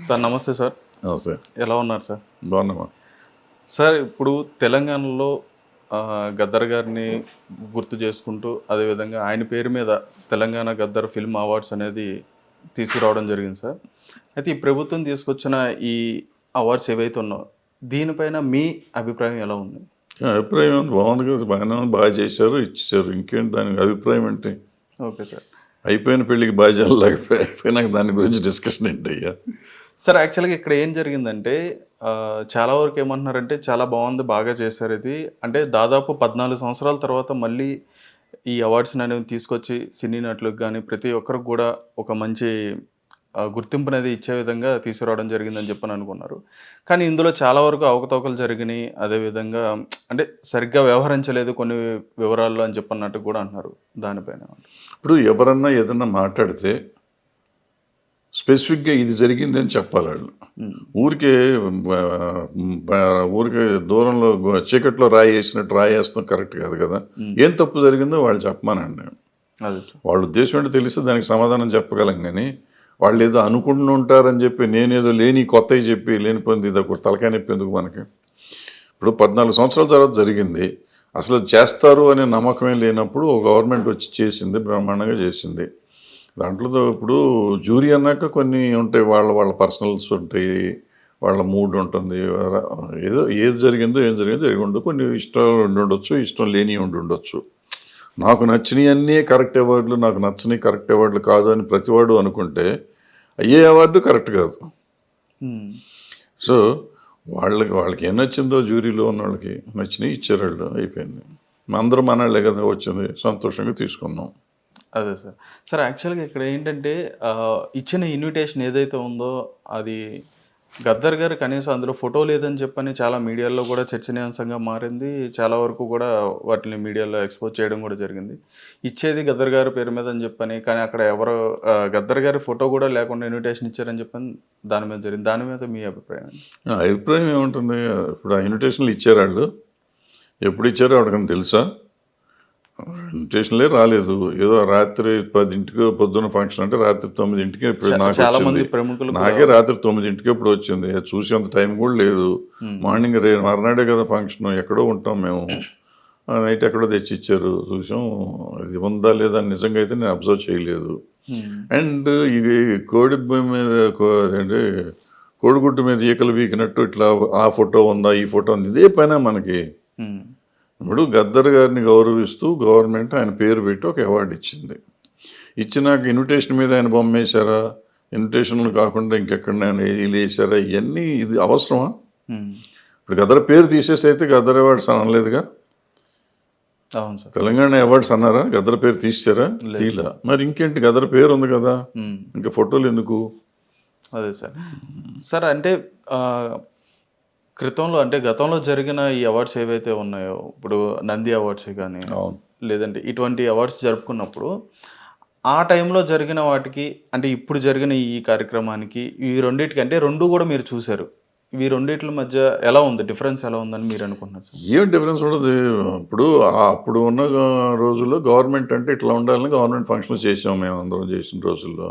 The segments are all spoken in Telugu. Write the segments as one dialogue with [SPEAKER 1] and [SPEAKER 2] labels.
[SPEAKER 1] సార్ నమస్తే సార్.
[SPEAKER 2] సార్
[SPEAKER 1] ఎలా ఉన్నారు సార్?
[SPEAKER 2] బాగున్నామా.
[SPEAKER 1] సార్ ఇప్పుడు తెలంగాణలో గద్దర్ గారిని గుర్తు చేసుకుంటూ అదేవిధంగా ఆయన పేరు మీద తెలంగాణ గద్దర్ ఫిల్మ్ అవార్డ్స్ అనేది తీసుకురావడం జరిగింది సార్. అయితే ఈ ప్రభుత్వం తీసుకొచ్చిన ఈ అవార్డ్స్ ఏవైతే ఉన్నాయో దీనిపైన మీ అభిప్రాయం ఎలా ఉంది?
[SPEAKER 2] అభిప్రాయం ఉంది, బాగుంది కదా, బాగానే ఉంది, బాగా చేశారు, ఇచ్చేసారు. ఇంకేంటి దానికి అభిప్రాయం ఏంటి?
[SPEAKER 1] Okay sir.
[SPEAKER 2] అయిపోయిన పెళ్ళికి బాధ్యాలు అయిపోయినాక దాని గురించి డిస్కషన్ ఏంటి అయ్యా?
[SPEAKER 1] సార్ యాక్చువల్గా ఇక్కడ ఏం జరిగిందంటే చాలా వరకు ఏమంటున్నారంటే చాలా బాగుంది, బాగా చేశారు ఇది. అంటే దాదాపు 14 సంవత్సరాల తర్వాత మళ్ళీ ఈ అవార్డ్స్ని అనేవి తీసుకొచ్చి సినీ నటులకు కానీ ప్రతి ఒక్కరికి కూడా ఒక మంచి గుర్తింపు అనేది ఇచ్చే విధంగా తీసుకురావడం జరిగిందని చెప్పని అనుకున్నారు. కానీ ఇందులో చాలా వరకు అవకతవకలు జరిగినాయి. అదేవిధంగా అంటే సరిగ్గా వ్యవహరించలేదు కొన్ని వివరాల్లో అని చెప్పన్నట్టు కూడా అంటున్నారు. దానిపైన
[SPEAKER 2] ఇప్పుడు ఎవరన్నా ఏదన్నా మాట్లాడితే స్పెసిఫిక్గా ఇది జరిగిందని చెప్పాలి వాళ్ళు. ఊరికే ఊరికే దూరంలో చీకట్లో రాయి వేసినట్టు రాయి వేస్తాం కరెక్ట్ కాదు కదా. ఏం తప్పు జరిగిందో వాళ్ళు చెప్పమానండి. వాళ్ళ ఉద్దేశం ఏంటో తెలిస్తే దానికి సమాధానం చెప్పగలం. కానీ వాళ్ళు ఏదో అనుకుంటూ ఉంటారని చెప్పి నేనేదో లేని కొత్తవి చెప్పి లేనిపోయింది ఇది ఒక తలకాయ నొప్పి ఎందుకు మనకి? ఇప్పుడు 14 సంవత్సరాల తర్వాత జరిగింది, అసలు చేస్తారు అనే నమ్మకమే లేనప్పుడు ఒక గవర్నమెంట్ వచ్చి చేసింది, బ్రహ్మాండంగా చేసింది. దాంట్లో ఇప్పుడు జ్యూరీ అన్నాక కొన్ని ఉంటాయి, వాళ్ళ పర్సనల్స్ ఉంటాయి, వాళ్ళ మూడ్ ఉంటుంది, ఏదో ఏది జరిగిందో ఏం జరిగిందో జరిగి ఉండదు. కొన్ని ఇష్టం ఉండి ఉండొచ్చు, ఇష్టం లేని ఉండి ఉండొచ్చు. నాకు నచ్చినవి అన్నీ కరెక్ట్ అవార్డులు, నాకు నచ్చని కరెక్ట్ అవార్డులు కాదు అని ప్రతివాడు అనుకుంటే అయ్యే అవార్డు కరెక్ట్ కాదు. సో వాళ్ళకి ఏం నచ్చిందో జ్యూరీలో ఉన్న వాళ్ళకి నచ్చినవి ఇచ్చారు, వాళ్ళు అయిపోయింది. అందరం మనవాళ్ళే కదా వచ్చింది, సంతోషంగా తీసుకున్నాం.
[SPEAKER 1] అదే సార్. సార్ యాక్చువల్గా ఇక్కడ ఏంటంటే ఇచ్చిన ఇన్విటేషన్ ఏదైతే ఉందో అది గద్దర్ గారు కనీసం అందులో ఫోటో లేదని చెప్పని చాలా మీడియాలో కూడా చర్చనీయాంశంగా మారింది. చాలా వరకు కూడా వాటిని మీడియాలో ఎక్స్పోజ్ చేయడం కూడా జరిగింది. ఇచ్చేది గద్దర్ గారి పేరు మీద అని చెప్పని, కానీ అక్కడ ఎవరో గద్దర్ గారి ఫోటో కూడా లేకుండా ఇన్విటేషన్ ఇచ్చారని చెప్పని దాని మీద జరిగింది. దాని మీద మీ అభిప్రాయం?
[SPEAKER 2] అభిప్రాయం ఏముంటుంది? ఇప్పుడు ఆ ఇన్విటేషన్లు ఇచ్చారు, వాళ్ళు ఎప్పుడు ఇచ్చారో అడగని తెలుసా? ఇన్విటేషన్లే రాలేదు. ఏదో రాత్రి 10ంటికి పొద్దున్న ఫంక్షన్ అంటే రాత్రి 9ంటికి ఇప్పుడు నాకే రాత్రి 9ంటికి ఎప్పుడు వచ్చింది, చూసేంత టైం కూడా లేదు. మార్నింగ్ మర్నాడే కదా ఫంక్షన్, ఎక్కడో ఉంటాం మేము, నైట్ ఎక్కడో తెచ్చి ఇచ్చారు, చూసాం. ఇది ఉందా లేదా నిజంగా అయితే నేను అబ్జర్వ్ చేయలేదు. అండ్ ఇది కోడి మీద అంటే కోడిగుడ్డు మీద ఈకలు వీకినట్టు ఇట్లా ఆ ఫోటో ఉందా ఈ ఫోటో ఉంది, ఇదే పైన మనకి. ఇప్పుడు గద్దర్ గారిని గౌరవిస్తూ గవర్నమెంట్ ఆయన పేరు పెట్టి ఒక అవార్డు ఇచ్చింది. ఇచ్చినాక ఇన్విటేషన్ మీద ఆయన బొమ్మ వేశారా, ఇన్విటేషన్లు కాకుండా ఇంకెక్కడ వీళ్ళు వేసారా, ఇవన్నీ ఇది అవసరమా? ఇప్పుడు గద్దర్ పేరు తీసేసి అయితే గద్దర్ అవార్డ్స్ అనలేదుగా. తెలంగాణ అవార్డ్స్ అన్నారా? గద్దర్ పేరు తీసారా? తీలా. మరి ఇంకేంటి, గద్దర్ పేరు ఉంది కదా, ఇంకా ఫోటోలు ఎందుకు?
[SPEAKER 1] అదే సార్. సార్ అంటే క్రితంలో అంటే గతంలో జరిగిన ఈ అవార్డ్స్ ఏవైతే ఉన్నాయో, ఇప్పుడు నంది అవార్డ్స్ కానీ లేదంటే ఇటువంటి అవార్డ్స్ జరుపుకున్నప్పుడు ఆ టైంలో జరిగిన వాటికి అంటే ఇప్పుడు జరిగిన ఈ కార్యక్రమానికి ఈ రెండింటికి అంటే రెండు కూడా మీరు చూశారు, ఇవి రెండింటి మధ్య ఎలా ఉంది, డిఫరెన్స్ ఎలా ఉందని మీరు అనుకుంటున్నారు?
[SPEAKER 2] ఏం డిఫరెన్స్ ఉండదు. ఇప్పుడు అప్పుడు ఉన్న రోజుల్లో గవర్నమెంట్ అంటే ఇట్లా ఉండాలని గవర్నమెంట్ ఫంక్షన్స్ చేసాం మేము అందరం చేసిన రోజుల్లో.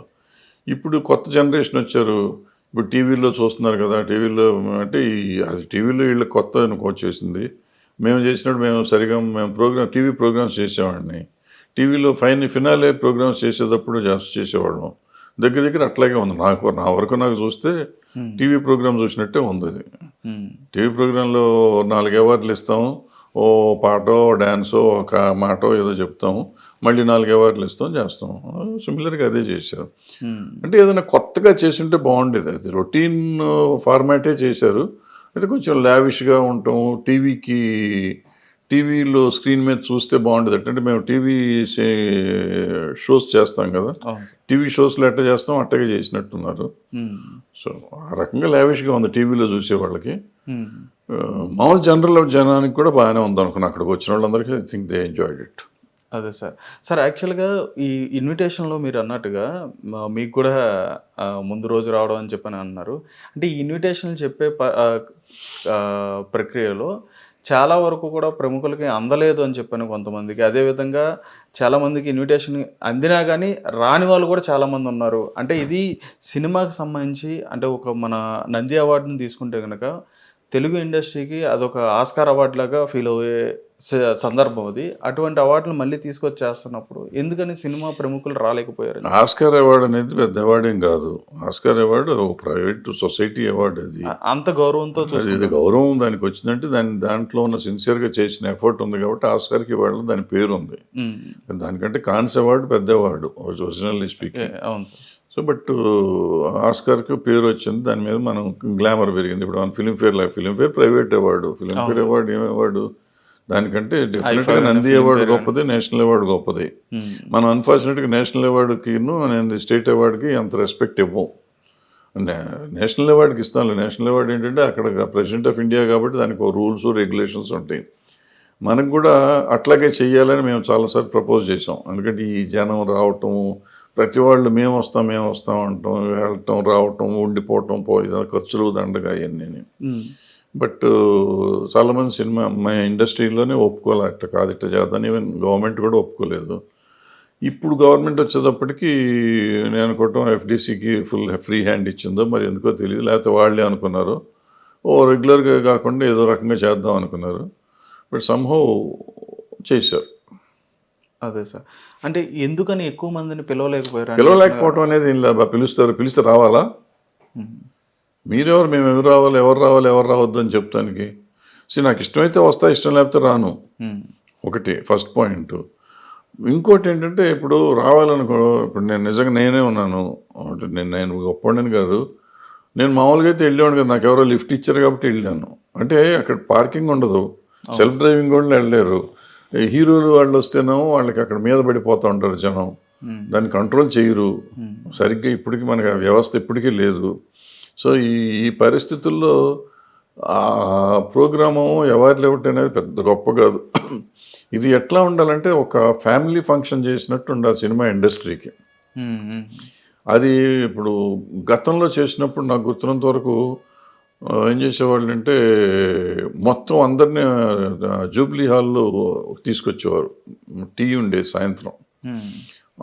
[SPEAKER 2] ఇప్పుడు కొత్త జనరేషన్ వచ్చారు, ఇప్పుడు టీవీలో చూస్తున్నారు కదా, టీవీలో అంటే అది టీవీలో వీళ్ళకి కొత్త వచ్చేసింది. మేము చేసినప్పుడు మేము టీవీ ప్రోగ్రామ్స్ చేసేవాడిని. టీవీలో ఫినాలే ప్రోగ్రామ్స్ చేసేటప్పుడు చేసేవాళ్ళం. దగ్గర అట్లాగే ఉంది. నా వరకు నాకు చూస్తే టీవీ ప్రోగ్రామ్ చూసినట్టే ఉంది అది. టీవీ ప్రోగ్రాంలో 4 అవార్డులు ఇస్తాము, ఓ పాటో డ్యాన్సో ఒక మాటో ఏదో చెప్తాము, మళ్ళీ 4 అవార్డులు ఇస్తాం, చేస్తాం. సిమిలర్గా అదే చేశారు. అంటే ఏదైనా కొత్తగా చేసింటే బాగుండేది. అది రొటీన్ ఫార్మాటే చేశారు. అయితే కొంచెం లావిష్గా ఉంటాం. టీవీలో స్క్రీన్ మీద చూస్తే బాగుండేది. అంటే మేము టీవీ షోస్ చేస్తాం కదా, టీవీ షోస్లో ఎట్లా చేస్తాం అట్టగా చేసినట్టున్నారు. సో ఆ రకంగా లావిష్గా ఉంది టీవీలో చూసే వాళ్ళకి. మామూలు జనానికి కూడా బాగానే ఉంది అనుకున్నా. అక్కడికి వచ్చిన వాళ్ళందరికీ I think they enjoyed it.
[SPEAKER 1] అదే సార్. సార్ యాక్చువల్గా ఈ ఇన్విటేషన్లో మీరు అన్నట్టుగా మీకు కూడా ముందు రోజు రావడం అని చెప్పని అన్నారు. అంటే ఈ ఇన్విటేషన్లు చెప్పే ప్రక్రియలో చాలా వరకు కూడా ప్రముఖులకి అందలేదు అని చెప్పాను కొంతమందికి. అదేవిధంగా చాలామందికి ఇన్విటేషన్ అందినా గానీ రాని వాళ్ళు కూడా చాలామంది ఉన్నారు. అంటే ఇది సినిమాకి సంబంధించి అంటే ఒక మన నంది అవార్డుని తీసుకుంటే గనక తెలుగు ఇండస్ట్రీకి అదొక ఆస్కార్ అవార్డ్ లాగా ఫీల్ అయ్యే సందర్భం అది. అటువంటి అవార్డులు మళ్ళీ తీసుకొచ్చి చేస్తున్నప్పుడు ఎందుకని సినిమా ప్రముఖులు రాలేకపోయారు?
[SPEAKER 2] ఆస్కార్ అవార్డు అనేది పెద్ద అవార్డు ఏం కాదు. Oscar award private society award అది.
[SPEAKER 1] అంత గౌరవంతో
[SPEAKER 2] అది గౌరవం దానికి వచ్చిందంటే దాంట్లో ఉన్న సిన్సియర్గా చేసిన ఎఫర్ట్ ఉంది కాబట్టి ఆస్కార్కి ఇవ్వడం దాని పేరు ఉంది. దానికంటే కాన్స్ అవార్డు పెద్ద అవార్డు ఒరిజినల్లీ స్పీకింగ్.
[SPEAKER 1] అవును సార్.
[SPEAKER 2] సో బట్ ఆస్కార్కి పేరు వచ్చింది, దాని మీద మనం గ్లామర్ పెరిగింది. ఇప్పుడు మన Filmfare private award, Filmfare award ఏం అవార్డు, దానికంటే డెఫినెట్గా నంది అవార్డు గొప్పది, నేషనల్ అవార్డు గొప్పది. మనం అన్ఫార్చునేట్గా నేషనల్ అవార్డుకి నేను స్టేట్ అవార్డుకి అంత రెస్పెక్ట్ ఇవ్వం. నేషనల్ అవార్డుకి ఇస్తాను. నేషనల్ అవార్డు ఏంటంటే అక్కడ ప్రెసిడెంట్ ఆఫ్ ఇండియా కాబట్టి దానికి రూల్స్ రెగ్యులేషన్స్ ఉంటాయి. మనకు కూడా అట్లాగే చెయ్యాలని మేము చాలాసార్లు ప్రపోజ్ చేసాం. ఎందుకంటే ఈ జనం రావటం, ప్రతి వాళ్ళు మేము వస్తాం అంటాం, వెళ్ళటం రావటం ఉండిపోవటం ఖర్చులు దండగా ఇవన్నీ. బట్ చాలామంది సినిమా మా ఇండస్ట్రీలోనే ఒప్పుకోలే, అట్లా కాదు ఇట్లా చేద్దాం. ఈవెన్ గవర్నమెంట్ కూడా ఒప్పుకోలేదు. ఇప్పుడు గవర్నమెంట్ వచ్చేటప్పటికి నేను అనుకోవటం ఎఫ్డీసీకి ఫుల్ ఫ్రీ హ్యాండ్ ఇచ్చిందో మరి ఎందుకో తెలియదు, లేకపోతే వాళ్ళే అనుకున్నారు రెగ్యులర్గా కాకుండా ఏదో రకంగా చేద్దాం అనుకున్నారు. బట్ సంహౌ చేశారు.
[SPEAKER 1] అదే సార్. అంటే ఎందుకని ఎక్కువ మందిని
[SPEAKER 2] పిలవలేకపోవటం అనేది పిలిస్తే రావాలా? మీరెవరు, మేము ఎవరు రావద్దు అని చెప్తానికి. నాకు ఇష్టమైతే వస్తా, ఇష్టం లేకపోతే రాను. ఒకటి ఫస్ట్ పాయింట్. ఇంకోటి ఏంటంటే ఇప్పుడు రావాలనుకో, ఇప్పుడు నేను నిజంగా నేనే ఉన్నాను, నేను గొప్పవాడిని కాదు, నేను మామూలుగా అయితే వెళ్ళేవాడు కదా, నాకు ఎవరో లిఫ్ట్ ఇచ్చారు కాబట్టి వెళ్ళాను. అంటే అక్కడ పార్కింగ్ ఉండదు, సెల్ఫ్ డ్రైవింగ్ కూడా వెళ్ళలేరు. హీరోలు వాళ్ళు వస్తేనేమో వాళ్ళకి అక్కడ మీద పడిపోతూ ఉంటారు జనం, దాన్ని కంట్రోల్ చేయరు సరిగ్గా. ఇప్పటికీ మనకి ఆ వ్యవస్థ ఇప్పటికీ లేదు. సో ఈ పరిస్థితుల్లో ఆ ప్రోగ్రాము ఎవరు ఇవ్వటం అనేది పెద్ద గొప్ప కాదు. ఇది ఎట్లా ఉండాలంటే ఒక ఫ్యామిలీ ఫంక్షన్ చేసినట్టు ఉండాలి సినిమా ఇండస్ట్రీకి. అది ఇప్పుడు గతంలో చేసినప్పుడు నాకు గుర్తున్నంత వరకు ఏం చేసేవాళ్ళు అంటే మొత్తం అందరినీ జూబ్లీ హాల్లో తీసుకొచ్చేవారు. టీ ఉండేది సాయంత్రం,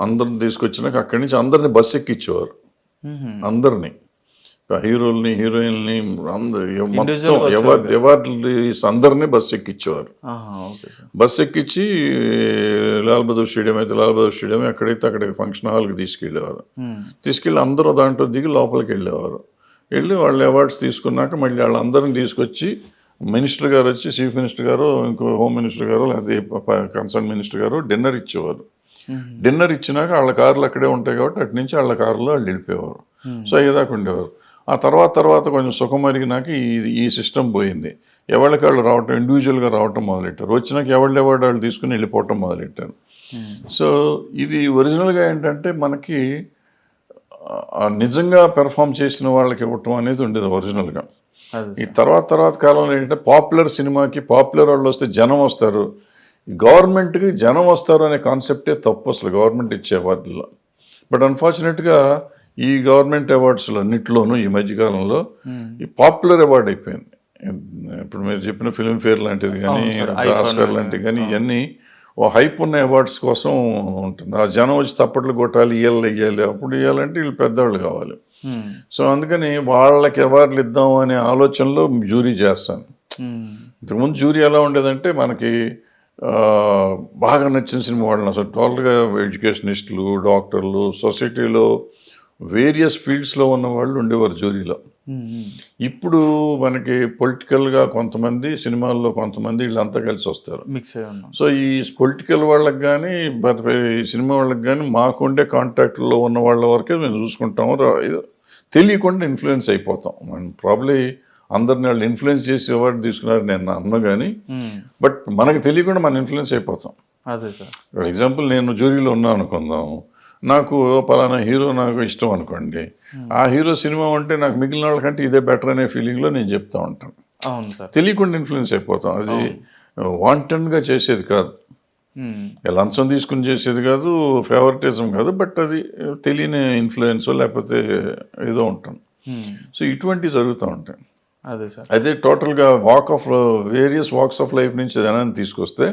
[SPEAKER 2] అందరిని తీసుకొచ్చినాక అక్కడి నుంచి అందరినీ బస్సు ఎక్కించేవారు. అందరినీ, హీరోల్ని హీరోయిన్ని మొత్తం అందరినీ బస్సు ఎక్కించేవారు. బస్సు ఎక్కించి లాల్ బహదూర్ స్టేడియం అయితే లాల్ బహదూర్ స్టేడియం, ఎక్కడైతే అక్కడికి ఫంక్షన్ హాల్కి తీసుకెళ్ళేవారు. తీసుకెళ్ళి అందరూ దాంట్లో దిగి లోపలికి వెళ్ళేవారు. వెళ్ళి వాళ్ళు అవార్డ్స్ తీసుకున్నాక మళ్ళీ వాళ్ళందరినీ తీసుకొచ్చి మినిస్టర్ గారు వచ్చి, చీఫ్ మినిస్టర్ గారు, ఇంకో హోమ్ మినిస్టర్ గారు, లేకపోతే కన్సర్న్ మినిస్టర్ గారు డిన్నర్ ఇచ్చేవారు. డిన్నర్ ఇచ్చినాక వాళ్ళ కార్లు అక్కడే ఉంటాయి కాబట్టి అటు నుంచి వాళ్ళ కారులో వాళ్ళు వెళ్ళిపోయేవారు. సో అయ్యేదాకా ఉండేవారు. ఆ తర్వాత కొంచెం సుఖం మరిగినాక ఈ సిస్టమ్ పోయింది. ఎవరికి వాళ్ళు రావటం, ఇండివిజువల్గా రావటం మొదలెట్టారు. వచ్చినాక ఎవరి వాళ్ళు తీసుకుని వెళ్ళిపోవటం మొదలెట్టారు. సో ఇది ఒరిజినల్గా ఏంటంటే మనకి నిజంగా పెర్ఫామ్ చేసిన వాళ్ళకి ఇవ్వటం అనేది ఉండేది ఒరిజినల్గా. ఈ తర్వాత కాలంలో ఏంటంటే పాపులర్ సినిమాకి పాపులర్ వాళ్ళు వస్తే జనం వస్తారు, గవర్నమెంట్కి జనం వస్తారు అనే కాన్సెప్టే తప్పు అసలు గవర్నమెంట్ ఇచ్చే అవార్డుల్లో. బట్ అన్ఫార్చునేట్గా ఈ గవర్నమెంట్ అవార్డ్స్లో అన్నింటిలోనూ ఈ మధ్యకాలంలో ఈ పాపులర్ అవార్డు అయిపోయింది. ఇప్పుడు మీరు చెప్పిన ఫిలింఫేర్ లాంటిది కానీ, ఆస్కార్ లాంటివి కానీ, ఇవన్నీ ఓ హైప్ ఉన్న అవార్డ్స్ కోసం ఉంటుంది. ఆ జనం వచ్చి తప్పట్లు కొట్టాలి, ఇవ్వాలి, అప్పుడు ఇవ్వాలంటే వీళ్ళు పెద్దవాళ్ళు కావాలి. సో అందుకని వాళ్ళకి అవార్డులు ఇద్దాం అనే ఆలోచనలో జ్యూరీ చేస్తాను. ఇంతకుముందు జ్యూరీ ఎలా ఉండేదంటే మనకి బాగా నచ్చిన సినిమా వాళ్ళని అసలు టోటల్గా ఎడ్యుకేషనిస్టులు, డాక్టర్లు, సొసైటీలో వేరియస్ ఫీల్డ్స్లో ఉన్న వాళ్ళు ఉండేవారు జ్యూరీలో. ఇప్పుడు మనకి పొలిటికల్గా కొంతమంది, సినిమాల్లో కొంతమంది, వీళ్ళంతా కలిసి వస్తారు. సో ఈ పొలిటికల్ వాళ్ళకి కానీ ఈ సినిమా వాళ్ళకి కానీ మాకుండే కాంటాక్ట్లో ఉన్న వాళ్ళ వరకే మేము చూసుకుంటాము. తెలియకుండా ఇన్ఫ్లుయెన్స్ అయిపోతాం. మనం ప్రాబ్లీ అందరిని వాళ్ళు ఇన్ఫ్లుయెన్స్ చేసి అవార్డు తీసుకున్నారు నేను అన్నా కానీ, బట్ మనకు తెలియకుండా మనం ఇన్ఫ్లుయెన్స్ అయిపోతాం.
[SPEAKER 1] అదే సార్.
[SPEAKER 2] ఫర్ ఎగ్జాంపుల్ నేను జ్యూరీలో ఉన్నాను అనుకుందాం, నాకు పలానా హీరో నాకు ఇష్టం అనుకోండి, ఆ హీరో సినిమా అంటే నాకు మిగిలిన వాళ్ళకంటే ఇదే బెటర్ అనే ఫీలింగ్లో నేను చెప్తా ఉంటాను.
[SPEAKER 1] అవును సార్.
[SPEAKER 2] తెలియకుండా ఇన్ఫ్లుయెన్స్ అయిపోతాం. అది వాంటెడ్గా చేసేది కాదు, లంచం తీసుకుని చేసేది కాదు, ఫేవరెటిజం కాదు, బట్ అది తెలియని ఇన్ఫ్లుయెన్స్ లేకపోతే ఏదో ఉంటాం. సో ఇటువంటివి జరుగుతూ ఉంటాయి.
[SPEAKER 1] అదే సార్.
[SPEAKER 2] అదే టోటల్గా వేరియస్ వాక్స్ ఆఫ్ లైఫ్ నుంచి జనాన్ని తీసుకొస్తే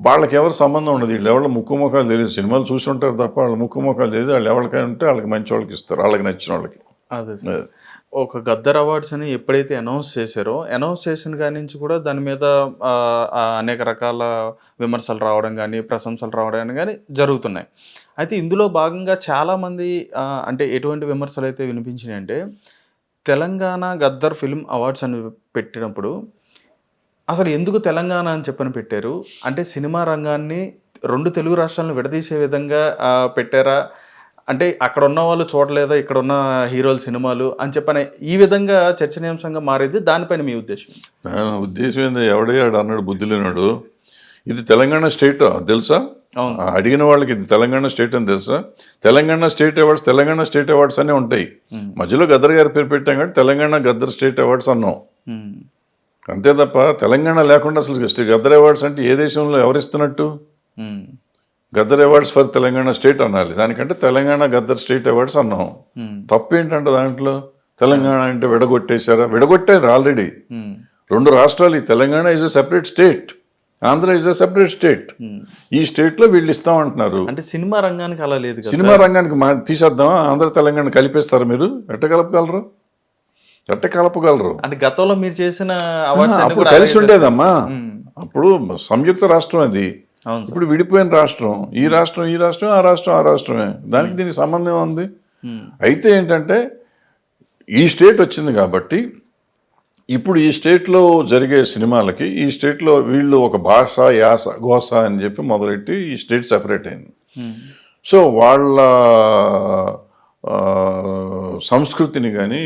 [SPEAKER 2] వాళ్ళకి ఎవరు సంబంధం ఉండదు. వీళ్ళు ఎవరి ముఖాలు తెలియదు, సినిమాలు చూసి ఉంటారు తప్ప వాళ్ళ ముఖాలు తెలియదు. వాళ్ళు ఎవరికైనా ఉంటే వాళ్ళకి మంచి వాళ్ళకి ఇస్తారు, వాళ్ళకి నచ్చిన వాళ్ళకి.
[SPEAKER 1] అదే సార్. ఒక గద్దర్ అవార్డ్స్ అని ఎప్పుడైతే అనౌన్స్ చేశారో, అనౌన్స్ చేసిన కాడి నుంచి కూడా దాని మీద అనేక రకాల విమర్శలు రావడం కానీ, ప్రశంసలు రావడం కానీ జరుగుతున్నాయి. అయితే ఇందులో భాగంగా చాలామంది అంటే ఎటువంటి విమర్శలు అయితే వినిపించినాయి అంటే, తెలంగాణ గద్దర్ ఫిల్మ్ అవార్డ్స్ అని పెట్టినప్పుడు అసలు ఎందుకు తెలంగాణ అని చెప్పని పెట్టారు? అంటే సినిమా రంగాన్ని 2 తెలుగు రాష్ట్రాలను విడదీసే విధంగా పెట్టారా? అంటే అక్కడ ఉన్న వాళ్ళు చూడలేదా ఇక్కడున్న హీరోల సినిమాలు అని చెప్పని ఈ విధంగా చర్చనీయాంశంగా మారేది, దానిపైన మీ ఉద్దేశం?
[SPEAKER 2] నా ఉద్దేశం ఏంది, ఎవడయ్యాడు అన్నాడు బుద్ధి లేనాడు. ఇది తెలంగాణ స్టేట్ తెలుసా?
[SPEAKER 1] అవును.
[SPEAKER 2] అడిగిన వాళ్ళకి ఇది తెలంగాణ స్టేట్ అని తెలుసా? తెలంగాణ స్టేట్ అవార్డ్స్ అనే ఉంటాయి. మధ్యలో గద్దర్ గారి పేరు పెట్టాం కాబట్టి తెలంగాణ గద్దర్ స్టేట్ అవార్డ్స్ అన్నాం. అంతే తప్ప తెలంగాణ లేకుండా అసలు గద్దర్ అవార్డ్స్ అంటే ఏ దేశంలో ఎవరిస్తున్నట్టు? Gaddar awards for Telangana state అనాలి. దానికంటే తెలంగాణ గద్దర్ స్టేట్ అవార్డ్స్ అన్నాం. తప్పు ఏంటంటే దాంట్లో తెలంగాణ అంటే విడగొట్టేశారా? విడగొట్టారు ఆల్రెడీ. 2 రాష్ట్రాలు. ఈ Telangana is a separate state, Andhra is a separate state. ఈ స్టేట్ లో వీళ్ళు ఇస్తామంటున్నారు.
[SPEAKER 1] అంటే సినిమా రంగానికి అలా లేదు కదా.
[SPEAKER 2] సినిమా రంగానికి తీసేద్దామా? ఆంధ్ర తెలంగాణ కలిపేస్తారు మీరు? ఎట్ట కలపగలరు?
[SPEAKER 1] అంటే గతంలో మీరు చేసిన అవార్డ్స్
[SPEAKER 2] అప్పుడు కలిసి ఉండేదమ్మా. అప్పుడు సంయుక్త రాష్ట్రం అది. ఇప్పుడు విడిపోయిన రాష్ట్రం. ఈ రాష్ట్రం ఆ రాష్ట్రమే. దానికి దీనికి సంబంధం ఉంది. అయితే ఏంటంటే ఈ స్టేట్ వచ్చింది కాబట్టి ఇప్పుడు ఈ స్టేట్లో జరిగే సినిమాలకి ఈ స్టేట్లో వీళ్ళు ఒక భాష, యాస, గోస అని చెప్పి మొదలెట్టి ఈ స్టేట్ సెపరేట్ అయింది. సో వాళ్ళ సంస్కృతిని కానీ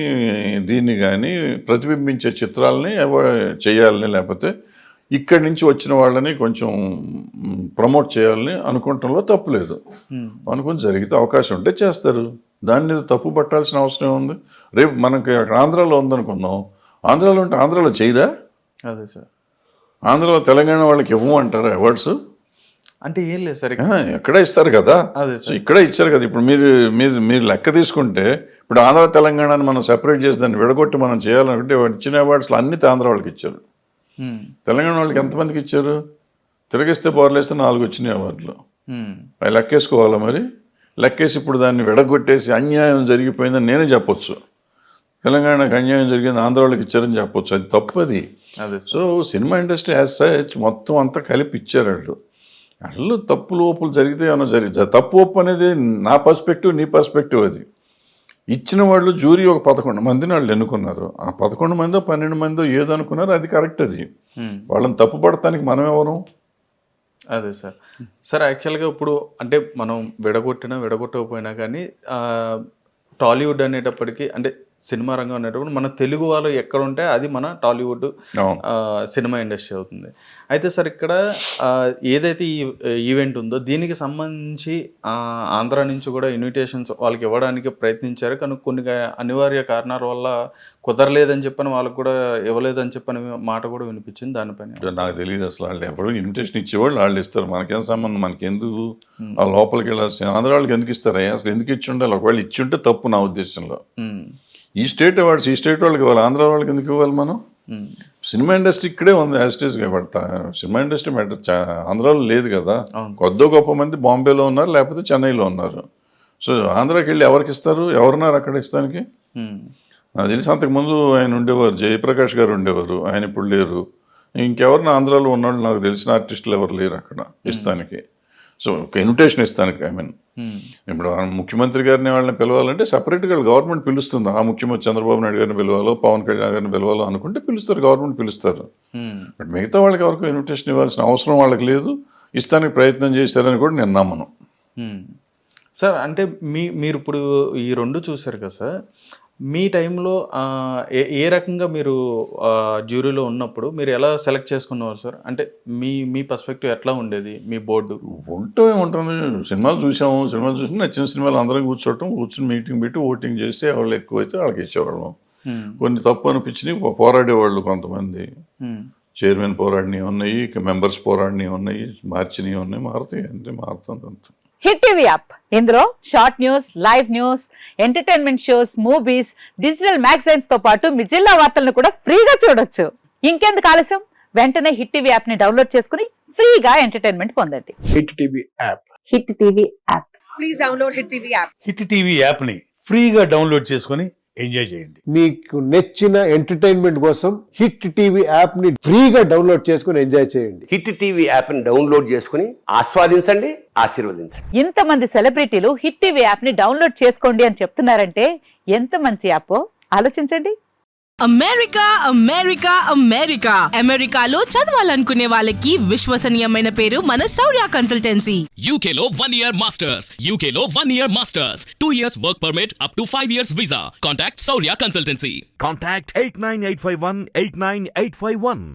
[SPEAKER 2] దీన్ని కానీ ప్రతిబింబించే చిత్రాలని చేయాలని, లేకపోతే ఇక్కడి నుంచి వచ్చిన వాళ్ళని కొంచెం ప్రమోట్ చేయాలని అనుకోవటంలో తప్పు లేదు. అనుకుని జరిగితే అవకాశం ఉంటే చేస్తారు. దాన్ని తప్పు పట్టాల్సిన అవసరం ఉంది. రేపు మనకి ఆంధ్రాలో ఉందనుకుందాం, ఆంధ్రాలో ఉంటే ఆంధ్రాలో చేయరా?
[SPEAKER 1] అదే సార్.
[SPEAKER 2] ఆంధ్రాలో తెలంగాణ వాళ్ళకి ఇవ్వము అంటారా అవార్డ్స్?
[SPEAKER 1] అంటే ఏం లేదు సార్,
[SPEAKER 2] ఎక్కడ ఇస్తారు కదా. సో ఇక్కడ ఇచ్చారు కదా. ఇప్పుడు మీరు లెక్క తీసుకుంటే ఇప్పుడు ఆంధ్ర తెలంగాణని మనం సెపరేట్ చేసి దాన్ని విడగొట్టి మనం చేయాలనుకుంటే ఇచ్చిన అవార్డ్స్లో అన్ని ఆంధ్ర వాళ్ళకి ఇచ్చారు. తెలంగాణ వాళ్ళకి ఎంతమందికి ఇచ్చారు? తిరగేస్తే బోర్లేస్తే 4 వచ్చినాయి అవార్డులు. అవి లెక్కేసుకోవాలా మరి? లెక్కేసి ఇప్పుడు దాన్ని విడగొట్టేసి అన్యాయం జరిగిపోయిందని నేనే చెప్పొచ్చు. తెలంగాణకు అన్యాయం జరిగింది, ఆంధ్ర వాళ్ళకి ఇచ్చారని చెప్పొచ్చు. అది తప్పది. So cinema industry as such మొత్తం అంతా కలిపి ఇచ్చారు వాళ్ళు. తప్పులు ఒప్పులు జరిగితే ఏమన్నా జరిగింది. తప్పు ఒప్పు అనేది నా పర్స్పెక్టివ్, నీ పర్స్పెక్టివ్. అది ఇచ్చిన వాళ్ళు జూరీ ఒక 11 మందిని వాళ్ళు ఎన్నుకున్నారు. ఆ 11 మందో 12 మందో ఏదో అనుకున్నారు, అది కరెక్ట్. అది వాళ్ళని తప్పు పడటానికి మనం ఎవరు?
[SPEAKER 1] అదే సార్. సార్ యాక్చువల్గా ఇప్పుడు అంటే మనం విడగొట్టకపోయినా కానీ టాలీవుడ్ అనేటప్పటికీ, అంటే సినిమా రంగం అనేటప్పుడు మన తెలుగు వాళ్ళు ఎక్కడ ఉంటే అది మన టాలీవుడ్ సినిమా ఇండస్ట్రీ అవుతుంది. అయితే సార్ ఇక్కడ ఏదైతే ఈ ఈవెంట్ ఉందో దీనికి సంబంధించి ఆంధ్ర నుంచి కూడా ఇన్విటేషన్స్ వాళ్ళకి ఇవ్వడానికి ప్రయత్నించారు. కానీ కొన్ని అనివార్య కారణాల వల్ల కుదరలేదని చెప్పని వాళ్ళకు కూడా ఇవ్వలేదని చెప్పని మాట కూడా వినిపించింది. దానిపైన
[SPEAKER 2] నాకు తెలియదు అసలు. వాళ్ళు ఎవరు ఇన్విటేషన్ ఇచ్చేవాళ్ళు వాళ్ళు ఇస్తారు. మనకేం సంబంధం? మనకెందుకు ఆ లోపలికి వెళ్ళాల్సి? ఆంధ్ర వాళ్ళకి ఎందుకు ఇస్తారా? అసలు ఎందుకు ఇచ్చి ఉండాలి? ఒకవేళ ఇచ్చి ఉంటే తప్పు నా ఉద్దేశంలో. ఈ స్టేట్ అవార్డ్స్ ఈ స్టేట్ వాళ్ళకి ఇవ్వాలి, ఆంధ్ర వాళ్ళకి ఎందుకు ఇవ్వాలి మనం? సినిమా ఇండస్ట్రీ ఇక్కడే ఉంది యాస్టేజ్గా. పడతా సినిమా ఇండస్ట్రీ ఆంధ్రాలో లేదు కదా. గొప్ప మంది బాంబేలో ఉన్నారు, లేకపోతే చెన్నైలో ఉన్నారు. సో ఆంధ్రాకి వెళ్ళి ఎవరికి ఇస్తారు? ఎవరున్నారు అక్కడ ఇస్తానికి? నాకు తెలిసి అంతకుముందు ఆయన ఉండేవారు, జయప్రకాష్ గారు ఉండేవారు. ఆయన ఇప్పుడు లేరు. ఇంకెవరిని ఆంధ్రాలో ఉన్నవాళ్ళు నాకు తెలిసిన ఆర్టిస్టులు ఎవరు లేరు అక్కడ ఇస్తానికి. సో ఒక ఇన్విటేషన్ ఇస్తానికి. ఇప్పుడు ముఖ్యమంత్రి గారిని వాళ్ళని పిలవాలంటే సపరేట్గా గవర్నమెంట్ పిలుస్తుంది. ఆ ముఖ్యమంత్రి చంద్రబాబు నాయుడు గారిని పిలవాలో, పవన్ కళ్యాణ్ గారిని పిలవాలో అనుకుంటే పిలుస్తారు, గవర్నమెంట్ పిలుస్తారు. బట్ మిగతా వాళ్ళకి ఎవరికి ఇన్విటేషన్ ఇవ్వాల్సిన అవసరం వాళ్ళకి లేదు. ఇస్తానికి ప్రయత్నం చేశారని కూడా నేను నమ్మను.
[SPEAKER 1] సార్ అంటే మీరు ఇప్పుడు ఈ 2 చూశారు కదా సార్. మీ టైంలో ఏ రకంగా మీరు జ్యూరీలో ఉన్నప్పుడు మీరు ఎలా సెలెక్ట్ చేసుకున్నారు సార్? అంటే మీ పర్స్పెక్టివ్ ఎట్లా ఉండేది? మీ బోర్డు
[SPEAKER 2] ఉంటుంది. సినిమాలు చూసి నచ్చిన సినిమాలు అందరం కూర్చుని మీటింగ్ పెట్టి ఓటింగ్ చేసి ఎవరు ఎక్కువైతే వాళ్ళకి ఇచ్చేవాళ్ళం. కొన్ని తప్పు అనిపించినవి పోరాడేవాళ్ళు కొంతమంది. చైర్మన్ పోరాడినవి ఉన్నాయి, మెంబర్స్ పోరాడినవి ఉన్నాయి, మార్చినవి ఉన్నాయి. మారుతాయి అంతే, మారుతుంది అంత.
[SPEAKER 3] హిట్ టీవీ యాప్ ఇందులో short news, live news, entertainment shows, movies, digital magazines తో పాటు మీ జిల్లా వార్తలను కూడా ఫ్రీగా చూడొచ్చు. ఇంకెందుకు ఆలస్యం, వెంటనే హిట్ టీవీ యాప్ ని డౌన్లోడ్ చేసుకుని ఫ్రీగా ఎంటర్టైన్మెంట్ పొందండి.
[SPEAKER 4] Hit TV app.
[SPEAKER 3] Hit TV app.
[SPEAKER 5] Please download hit TV app.
[SPEAKER 6] Hit TV యాప్ని ఫ్రీగా డౌన్లోడ్ చేసుకొని ఎంజాయ్ చేయండి.
[SPEAKER 4] మీకు నచ్చిన ఎంటర్టైన్మెంట్ కోసం హిట్ టీవీ యాప్ ని ఫ్రీగా డౌన్లోడ్ చేసుకుని ఎంజాయ్ చేయండి.
[SPEAKER 7] హిట్ టీవీ యాప్ని డౌన్లోడ్ చేసుకుని ఆస్వాదించండి, ఆశీర్వదించండి.
[SPEAKER 3] ఇంతమంది సెలబ్రిటీలు హిట్ టీవీ యాప్ ని డౌన్లోడ్ చేసుకోండి అని చెప్తున్నారంటే ఎంత మంచి యాప్ ఆలోచించండి.
[SPEAKER 8] అమెరికా అమెరికా అమెరికా అమెరికాలో చదవాలనుకునే వాళ్ళకి విశ్వసనీయమైన పేరు మన శౌర్య కన్సల్టెన్సీ.
[SPEAKER 9] UK లో 1 year masters. UK లో 1 year masters. 2 years work permit up to 5 years visa. Contact Saurya Consultancy.
[SPEAKER 10] Contact 89851 89851.